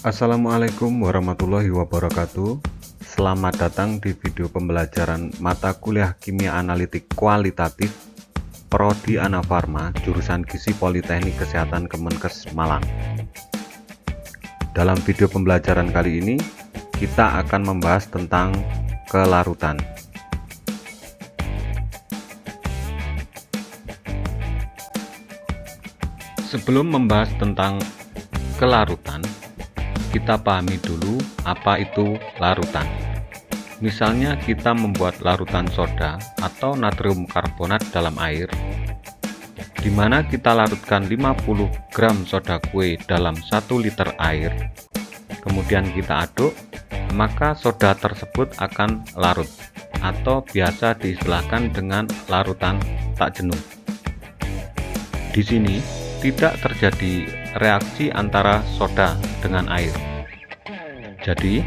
Assalamualaikum warahmatullahi wabarakatuh. Selamat datang di video pembelajaran mata kuliah Kimia Analitik Kualitatif Prodi Anafarma jurusan Gizi Politeknik Kesehatan Kemenkes Malang. Dalam video pembelajaran kali ini kita akan membahas tentang kelarutan. Sebelum membahas tentang kelarutan, kita pahami dulu apa itu larutan. Misalnya kita membuat larutan soda atau natrium karbonat dalam air, di mana kita larutkan 50 gram soda kue dalam 1 liter air, kemudian kita aduk, maka soda tersebut akan larut atau biasa diistilahkan dengan larutan tak jenuh. Di sini tidak terjadi reaksi antara soda dengan air. Jadi,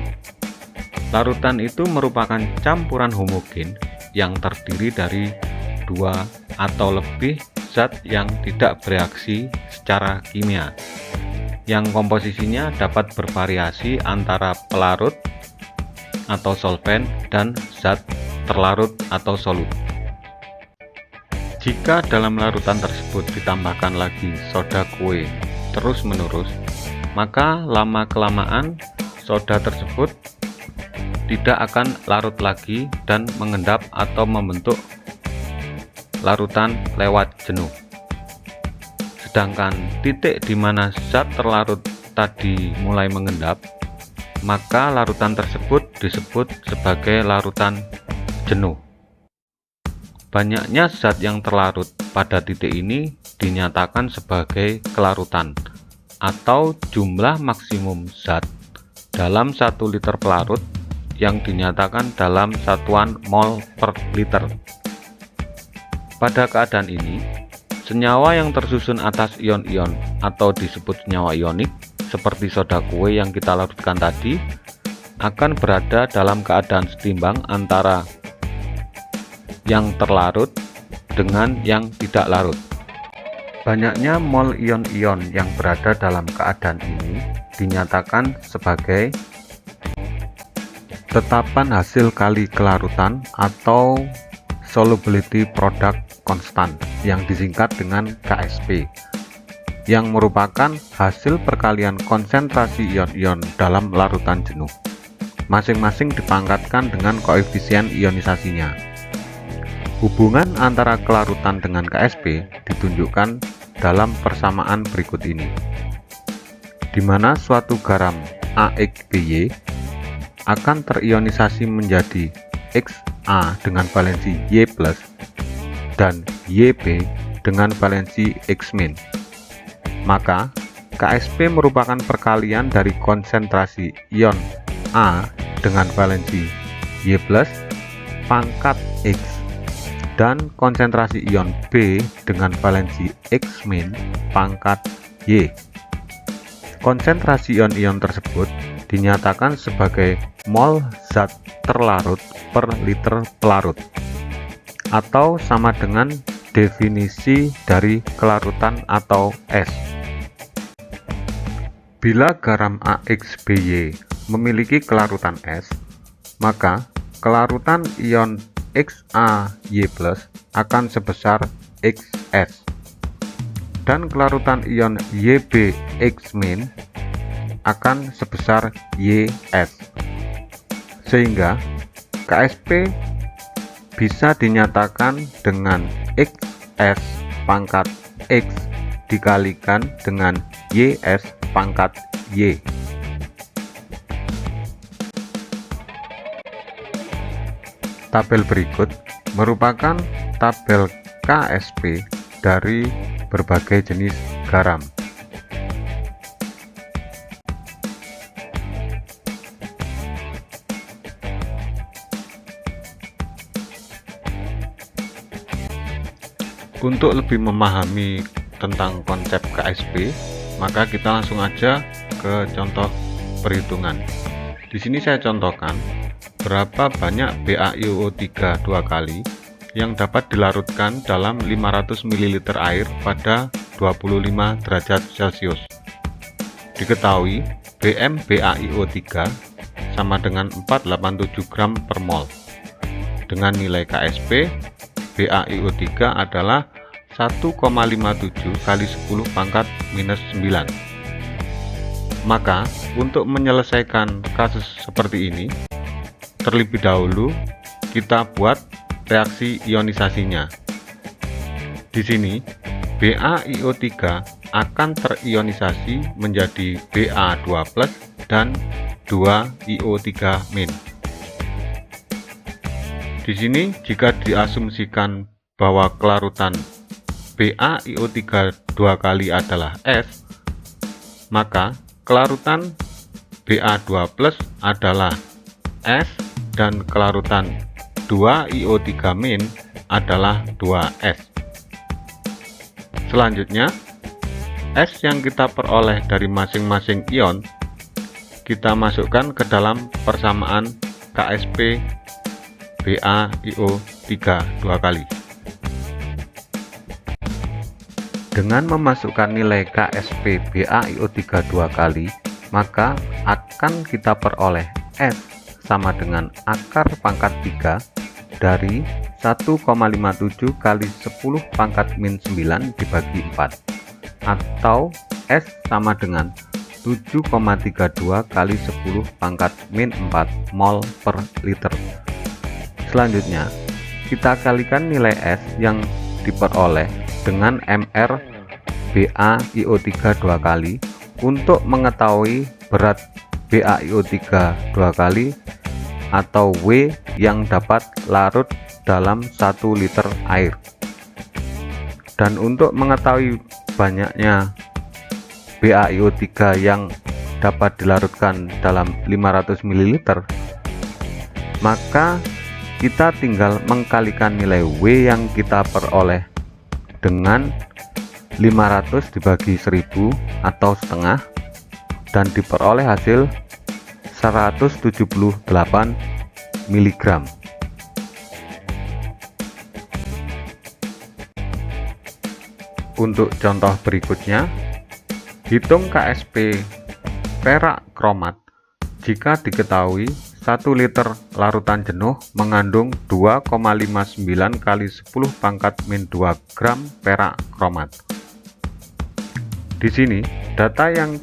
larutan itu merupakan campuran homogen yang terdiri dari 2 atau lebih zat yang tidak bereaksi secara kimia, yang komposisinya dapat bervariasi antara pelarut atau solvent dan zat terlarut atau solut. Jika dalam larutan tersebut ditambahkan lagi soda kue terus-menerus, maka lama-kelamaan soda tersebut tidak akan larut lagi dan mengendap atau membentuk larutan lewat jenuh. Sedangkan titik di mana zat terlarut tadi mulai mengendap, maka larutan tersebut disebut sebagai larutan jenuh. Banyaknya zat yang terlarut pada titik ini dinyatakan sebagai kelarutan atau jumlah maksimum zat dalam 1 liter pelarut yang dinyatakan dalam satuan mol per liter. Pada keadaan ini, senyawa yang tersusun atas ion-ion atau disebut senyawa ionik seperti soda kue yang kita larutkan tadi akan berada dalam keadaan setimbang antara yang terlarut dengan yang tidak larut. Banyaknya mol ion-ion yang berada dalam keadaan ini dinyatakan sebagai tetapan hasil kali kelarutan atau solubility product constant yang disingkat dengan KSP, yang merupakan hasil perkalian konsentrasi ion-ion dalam larutan jenuh. Masing-masing dipangkatkan dengan koefisien ionisasinya. Hubungan antara kelarutan dengan KSP ditunjukkan dalam persamaan berikut ini, di mana suatu garam AXBY akan terionisasi menjadi XA dengan valensi Y+, dan YB dengan valensi X-. Maka, KSP merupakan perkalian dari konsentrasi ion A dengan valensi Y+, pangkat X, dan konsentrasi ion B dengan valensi X- pangkat Y. Konsentrasi ion-ion tersebut dinyatakan sebagai mol zat terlarut per liter pelarut, atau sama dengan definisi dari kelarutan atau S. Bila garam AXBY memiliki kelarutan S, maka kelarutan ion XaY+ akan sebesar XS, dan kelarutan ion YbX- akan sebesar YS, sehingga KSP bisa dinyatakan dengan XS pangkat X dikalikan dengan YS pangkat Y. Tabel berikut merupakan tabel KSP dari berbagai jenis garam. Untuk lebih memahami tentang konsep KSP, maka kita langsung aja ke contoh perhitungan. Di sini saya contohkan berapa banyak BaIO3 2 kali yang dapat dilarutkan dalam 500 ml air pada 25 derajat Celcius. Diketahui BmBaIO3 sama dengan 487 gram per mol. Dengan nilai KSP BaIO3 adalah 1,57 kali 10 pangkat minus 9. Maka untuk menyelesaikan kasus seperti ini, terlebih dahulu kita buat reaksi ionisasinya. Di sini BaIO3 akan terionisasi menjadi Ba2+ dan 2IO3-. Di sini jika diasumsikan bahwa kelarutan BaIO3 dua kali adalah S, maka kelarutan Ba2+ adalah S dan kelarutan 2IO3- adalah 2S. Selanjutnya, S yang kita peroleh dari masing-masing ion kita masukkan ke dalam persamaan KSP BaIO3 dua kali. Dengan memasukkan nilai KSP BaIO3 dua kali, maka akan kita peroleh S sama dengan akar pangkat 3 dari 1,57 kali 10 pangkat min 9 dibagi 4, atau S sama dengan 7,32 kali 10 pangkat min 4 mol per liter. Selanjutnya, kita kalikan nilai S yang diperoleh dengan Mr BaIO3 dua kali untuk mengetahui berat BaIO3 dua kali atau W yang dapat larut dalam 1 liter air. Dan untuk mengetahui banyaknya BaIO3 yang dapat dilarutkan dalam 500 ml, maka kita tinggal mengkalikan nilai W yang kita peroleh dengan 500 dibagi 1000 atau setengah, dan diperoleh hasil 178 mg. Untuk contoh berikutnya, hitung KSP perak kromat jika diketahui 1 liter larutan jenuh mengandung 2,59 kali 10 pangkat min 2 gram perak kromat. Di sini data yang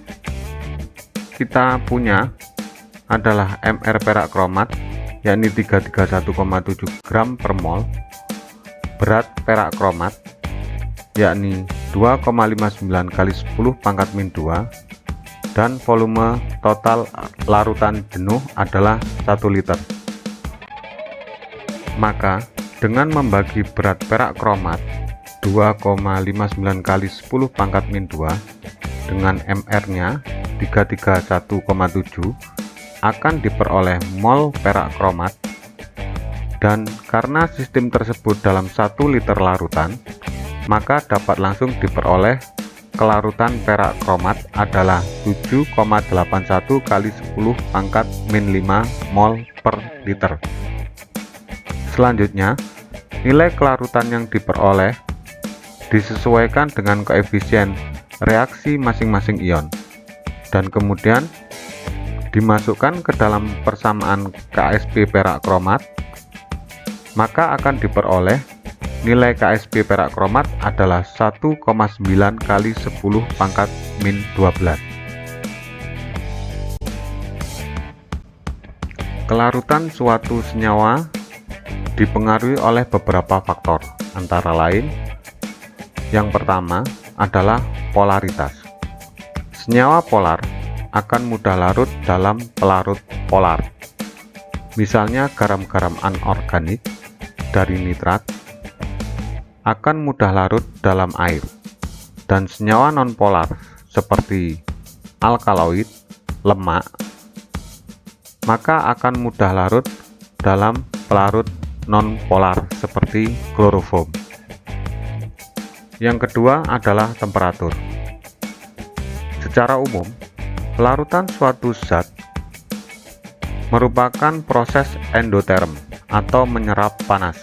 kita punya adalah Mr perak kromat, yakni 331,7 gram per mol, berat perak kromat yakni 2,59 kali 10 pangkat min 2, dan volume total larutan jenuh adalah 1 liter. Maka dengan membagi berat perak kromat 2,59 kali 10 pangkat min 2 dengan Mr nya 331,7, akan diperoleh mol perak kromat, dan karena sistem tersebut dalam 1 liter larutan, maka dapat langsung diperoleh kelarutan perak kromat adalah 7,81 kali 10 pangkat min 5 mol per liter. Selanjutnya, nilai kelarutan yang diperoleh disesuaikan dengan koefisien reaksi masing-masing ion, dan kemudian dimasukkan ke dalam persamaan KSP perak kromat, maka akan diperoleh nilai KSP perak kromat adalah 1,9 kali 10 pangkat min 12. Kelarutan suatu senyawa dipengaruhi oleh beberapa faktor, antara lain yang pertama adalah polaritas. Senyawa polar akan mudah larut dalam pelarut polar. Misalnya garam-garam anorganik dari nitrat akan mudah larut dalam air, dan senyawa nonpolar seperti alkaloid, lemak, maka akan mudah larut dalam pelarut nonpolar seperti kloroform. Yang kedua adalah temperatur. Secara umum, pelarutan suatu zat merupakan proses endoterm atau menyerap panas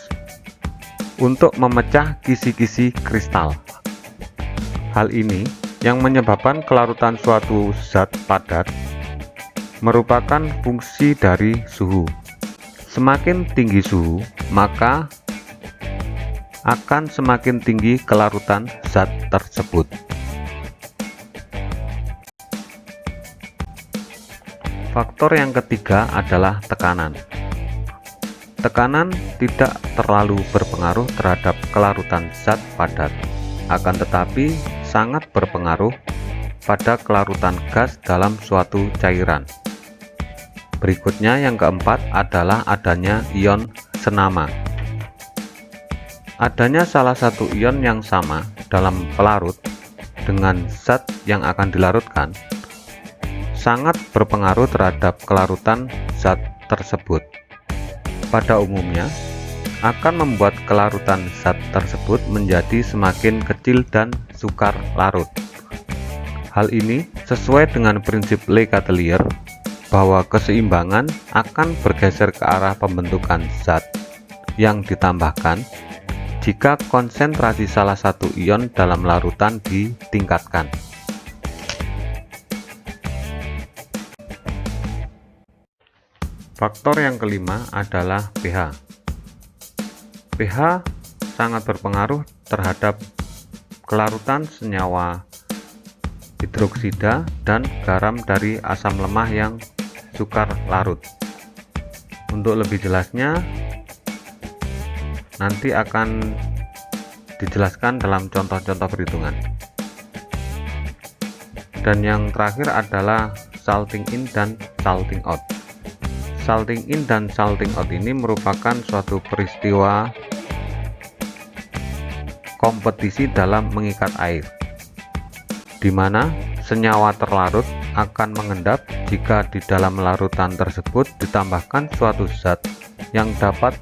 untuk memecah kisi-kisi kristal. Hal ini yang menyebabkan kelarutan suatu zat padat merupakan fungsi dari suhu. Semakin tinggi suhu, maka akan semakin tinggi kelarutan zat tersebut. Faktor yang ketiga adalah tekanan. Tekanan tidak terlalu berpengaruh terhadap kelarutan zat padat, akan tetapi sangat berpengaruh pada kelarutan gas dalam suatu cairan. Berikutnya yang keempat adalah adanya ion senama. Adanya salah satu ion yang sama dalam pelarut dengan zat yang akan dilarutkan sangat berpengaruh terhadap kelarutan zat tersebut. Pada umumnya akan membuat kelarutan zat tersebut menjadi semakin kecil dan sukar larut. Hal ini sesuai dengan prinsip Lechatelier bahwa keseimbangan akan bergeser ke arah pembentukan zat yang ditambahkan jika konsentrasi salah satu ion dalam larutan ditingkatkan. Faktor yang kelima adalah pH. pH sangat berpengaruh terhadap kelarutan senyawa hidroksida dan garam dari asam lemah yang sukar larut. Untuk lebih jelasnya nanti akan dijelaskan dalam contoh-contoh perhitungan. Dan yang terakhir adalah salting in dan salting out. Salting in dan salting out ini merupakan suatu peristiwa kompetisi dalam mengikat air, di mana senyawa terlarut akan mengendap jika di dalam larutan tersebut ditambahkan suatu zat yang dapat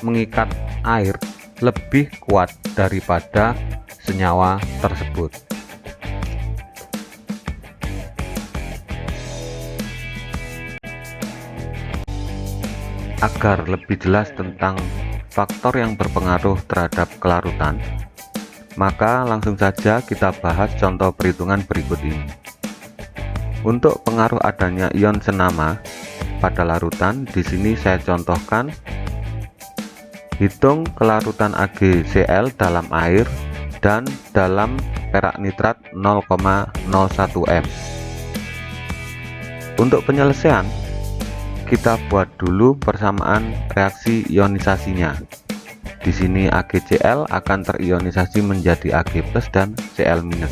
mengikat air lebih kuat daripada senyawa tersebut. Agar lebih jelas tentang faktor yang berpengaruh terhadap kelarutan, maka langsung saja kita bahas contoh perhitungan berikut ini. Untuk pengaruh adanya ion senama pada larutan, di sini saya contohkan hitung kelarutan AgCl dalam air dan dalam perak nitrat 0,01 m. Untuk penyelesaian, kita buat dulu persamaan reaksi ionisasinya. Di sini AgCl akan terionisasi menjadi Ag+ dan Cl-.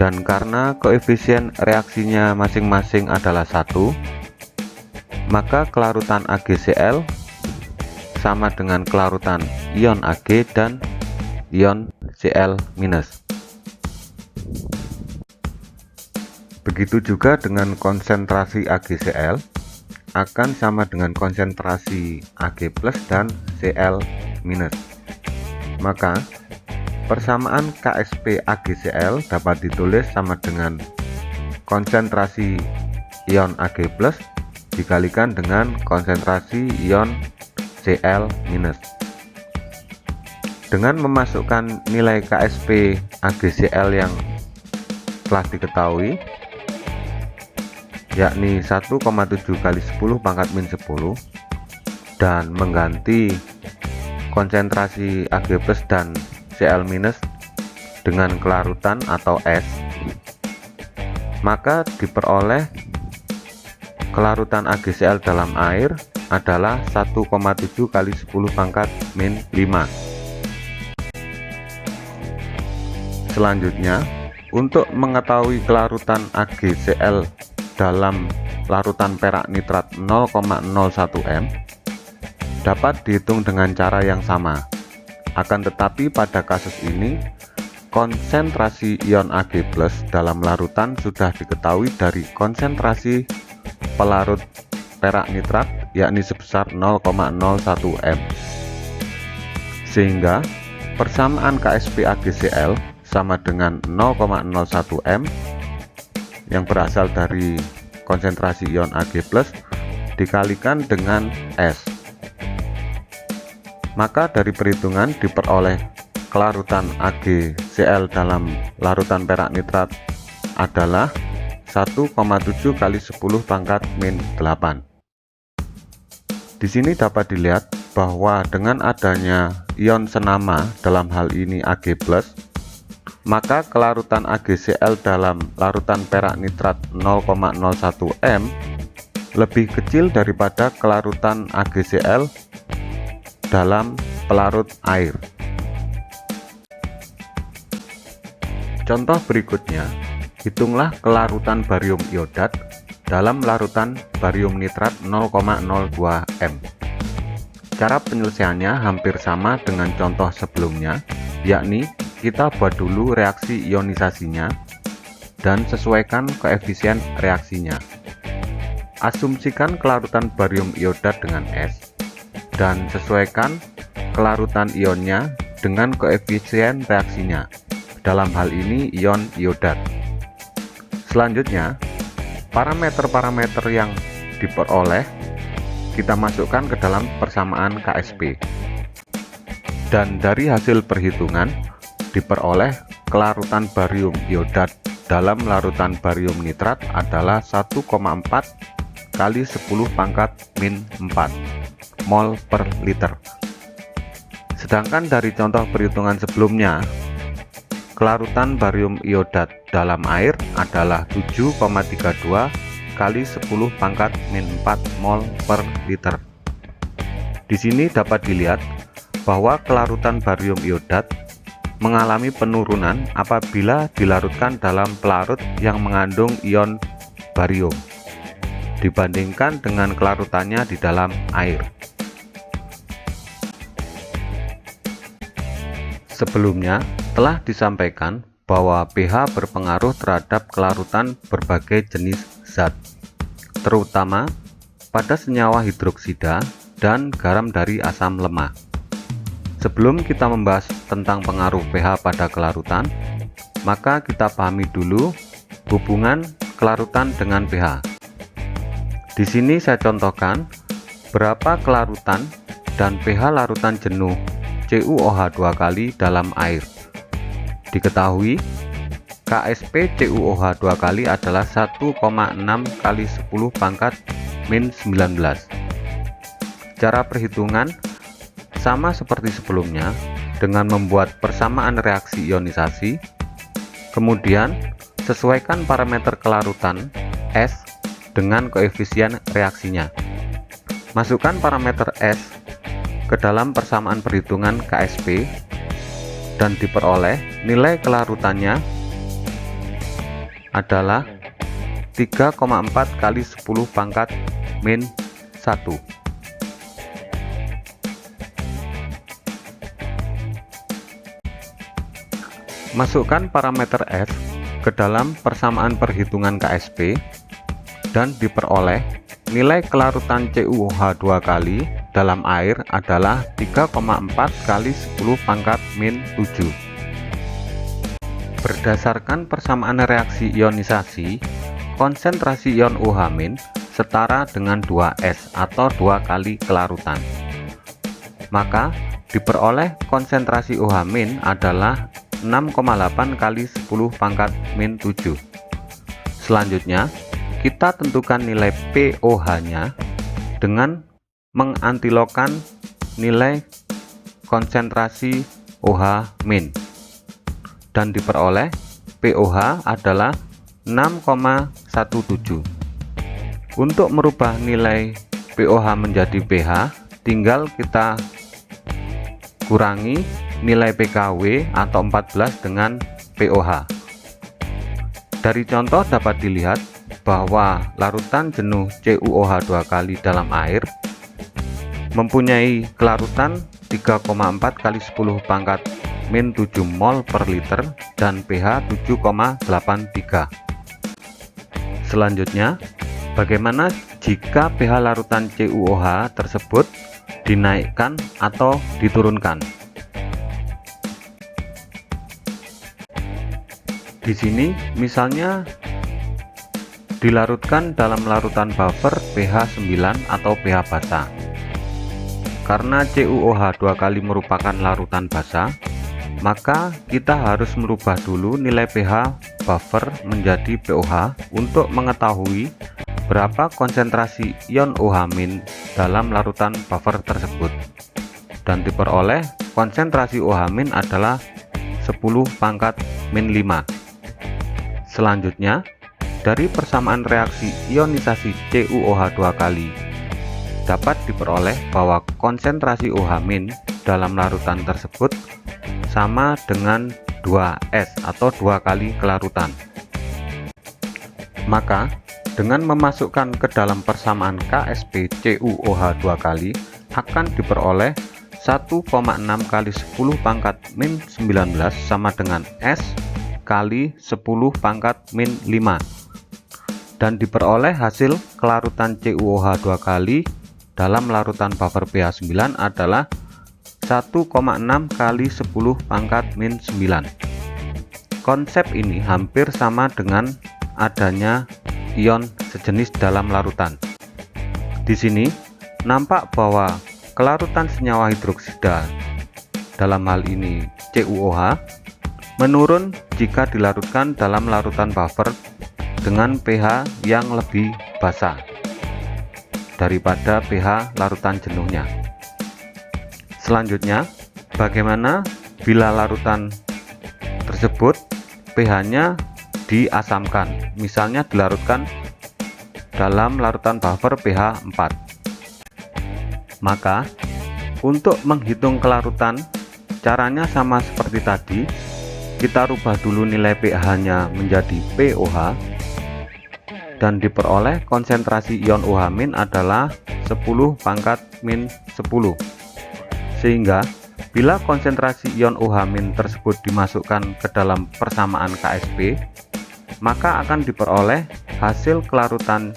Dan karena koefisien reaksinya masing-masing adalah 1, maka kelarutan AgCl sama dengan kelarutan ion Ag dan ion Cl-. Begitu juga dengan konsentrasi AgCl akan sama dengan konsentrasi Ag+ dan Cl-. Maka persamaan Ksp AgCl dapat ditulis sama dengan konsentrasi ion Ag+ dikalikan dengan konsentrasi ion Cl-. Dengan memasukkan nilai Ksp AgCl yang telah diketahui, yakni 1,7 kali 10⁻⁻⁻, dan mengganti konsentrasi Ag+ dan Cl- dengan kelarutan atau S, maka diperoleh kelarutan AgCl dalam air adalah 1,7 kali 10⁻⁵. Selanjutnya, untuk mengetahui kelarutan AgCl dalam larutan perak nitrat 0,01 m dapat dihitung dengan cara yang sama. Akan tetapi pada kasus ini konsentrasi ion Ag+ dalam larutan sudah diketahui dari konsentrasi pelarut perak nitrat, yakni sebesar 0,01 m. Sehingga persamaan Ksp AgCl sama dengan 0,01 m yang berasal dari konsentrasi ion Ag+ dikalikan dengan S. Maka dari perhitungan diperoleh kelarutan AgCl dalam larutan perak nitrat adalah 1,7 kali 10 pangkat min 8. Di sini dapat dilihat bahwa dengan adanya ion senama, dalam hal ini Ag+, maka kelarutan AgCl dalam larutan perak nitrat 0,01 m lebih kecil daripada kelarutan AgCl dalam pelarut air. Contoh berikutnya, hitunglah kelarutan barium iodat dalam larutan barium nitrat 0,02 m. Cara penyelesaiannya hampir sama dengan contoh sebelumnya, yakni kita buat dulu reaksi ionisasinya dan sesuaikan koefisien reaksinya. Asumsikan kelarutan barium iodat dengan S dan sesuaikan kelarutan ionnya dengan koefisien reaksinya, dalam hal ini ion iodat. Selanjutnya, parameter-parameter yang diperoleh kita masukkan ke dalam persamaan KSP. Dan dari hasil perhitungan diperoleh kelarutan barium iodat dalam larutan barium nitrat adalah 1,4 kali 10 pangkat min 4 mol per liter. Sedangkan dari contoh perhitungan sebelumnya, kelarutan barium iodat dalam air adalah 7,32 kali 10 pangkat min 4 mol per liter. Di sini dapat dilihat bahwa kelarutan barium iodat mengalami penurunan apabila dilarutkan dalam pelarut yang mengandung ion barium dibandingkan dengan kelarutannya di dalam air. Sebelumnya telah disampaikan bahwa pH berpengaruh terhadap kelarutan berbagai jenis zat, terutama pada senyawa hidroksida dan garam dari asam lemah. Sebelum kita membahas tentang pengaruh pH pada kelarutan, maka kita pahami dulu hubungan kelarutan dengan pH. Di sini saya contohkan berapa kelarutan dan pH larutan jenuh CuOH 2 kali dalam air. Diketahui KSP CuOH 2 kali adalah 1,6 kali 10 pangkat min 19. Cara perhitungan sama seperti sebelumnya dengan membuat persamaan reaksi ionisasi, kemudian sesuaikan parameter kelarutan S dengan koefisien reaksinya. Masukkan parameter S ke dalam persamaan perhitungan KSP dan diperoleh nilai kelarutannya adalah 3,4 kali 10 pangkat min 1. Masukkan parameter S ke dalam persamaan perhitungan KSP dan diperoleh nilai kelarutan CuOH 2 kali dalam air adalah 3,4 kali 10 pangkat min 7. Berdasarkan persamaan reaksi ionisasi, konsentrasi ion OH- setara dengan 2S atau 2 kali kelarutan. Maka diperoleh konsentrasi OH- adalah 6,8 kali 10 pangkat min 7. Selanjutnya, kita tentukan nilai pOH-nya dengan mengantilogkan nilai konsentrasi OH- dan diperoleh pOH adalah 6,17. Untuk merubah nilai pOH menjadi pH, tinggal kita kurangi nilai pKw atau 14 dengan pOH. Dari contoh dapat dilihat bahwa larutan jenuh CuOH 2 kali dalam air mempunyai kelarutan 3,4 kali 10 pangkat min 7 mol per liter dan pH 7,83. Selanjutnya, bagaimana jika pH larutan CuOH tersebut dinaikkan atau diturunkan? Di sini misalnya dilarutkan dalam larutan buffer pH 9 atau pH basa. Karena CuOH 2 kali merupakan larutan basa, maka kita harus merubah dulu nilai pH buffer menjadi pOH untuk mengetahui berapa konsentrasi ion OH- dalam larutan buffer tersebut, dan diperoleh konsentrasi OH- adalah 10⁻⁵. Selanjutnya, dari persamaan reaksi ionisasi CuOH 2 kali dapat diperoleh bahwa konsentrasi OH- dalam larutan tersebut sama dengan 2S atau 2 kali kelarutan. Maka dengan memasukkan ke dalam persamaan KSP CuOH 2 kali akan diperoleh 1,6 kali 10⁻⁻19 sama dengan S kali 10⁻⁻5, dan diperoleh hasil kelarutan CuOH 2 kali dalam larutan buffer pH 9 adalah 1,6 kali 10⁻⁹. Konsep ini hampir sama dengan adanya ion sejenis dalam larutan. Di sini nampak bahwa kelarutan senyawa hidroksida, dalam hal ini CuOH, menurun jika dilarutkan dalam larutan buffer dengan pH yang lebih basah daripada pH larutan jenuhnya. Selanjutnya, bagaimana bila larutan tersebut pH-nya diasamkan, misalnya dilarutkan dalam larutan buffer pH 4? Maka, untuk menghitung kelarutan, caranya sama seperti tadi. Kita rubah dulu nilai pH-nya menjadi pOH, dan diperoleh konsentrasi ion OH- adalah 10⁻⁻10. Sehingga bila konsentrasi ion OH- tersebut dimasukkan ke dalam persamaan KSP, maka akan diperoleh hasil kelarutan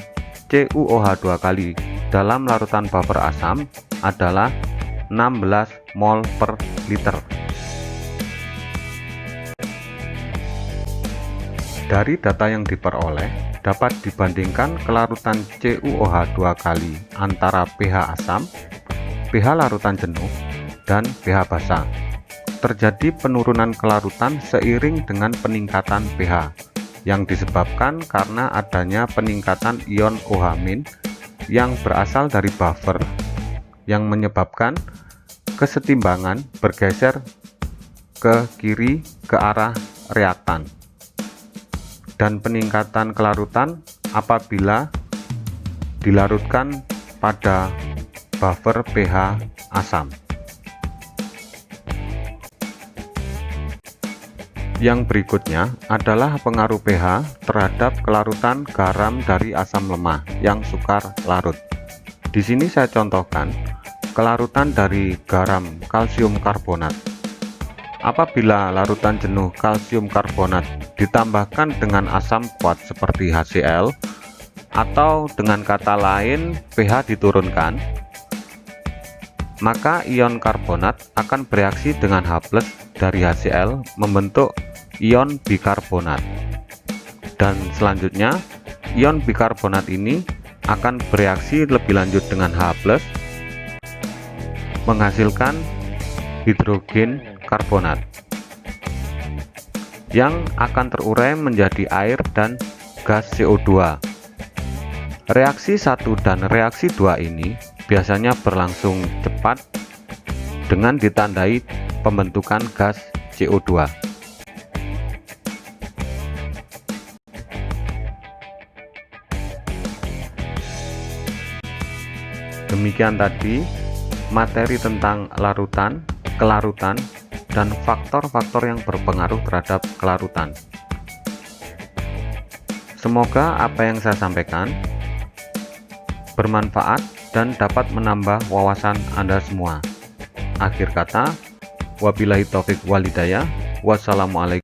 CuOH 2 kali dalam larutan buffer asam adalah 16 mol per liter. Dari data yang diperoleh, dapat dibandingkan kelarutan CuOH 2 kali antara pH asam, pH larutan jenuh, dan pH basah. Terjadi penurunan kelarutan seiring dengan peningkatan pH yang disebabkan karena adanya peningkatan ion OH- yang berasal dari buffer, yang menyebabkan kesetimbangan bergeser ke kiri ke arah reaktan, dan peningkatan kelarutan apabila dilarutkan pada buffer pH asam. Yang berikutnya adalah pengaruh pH terhadap kelarutan garam dari asam lemah yang sukar larut. Di sini saya contohkan kelarutan dari garam kalsium karbonat. Apabila larutan jenuh kalsium karbonat ditambahkan dengan asam kuat seperti HCl, atau dengan kata lain pH diturunkan, maka ion karbonat akan bereaksi dengan H+ dari HCl membentuk ion bikarbonat, dan selanjutnya ion bikarbonat ini akan bereaksi lebih lanjut dengan H+ menghasilkan hidrogen karbonat yang akan terurai menjadi air dan gas CO2. Reaksi 1 dan reaksi 2 ini biasanya berlangsung cepat dengan ditandai pembentukan gas CO2. Demikian tadi materi tentang larutan, kelarutan, dan faktor-faktor yang berpengaruh terhadap kelarutan. Semoga apa yang saya sampaikan bermanfaat dan dapat menambah wawasan Anda semua. Akhir kata, wabillahi taufik wal hidayah. Wassalamualaikum.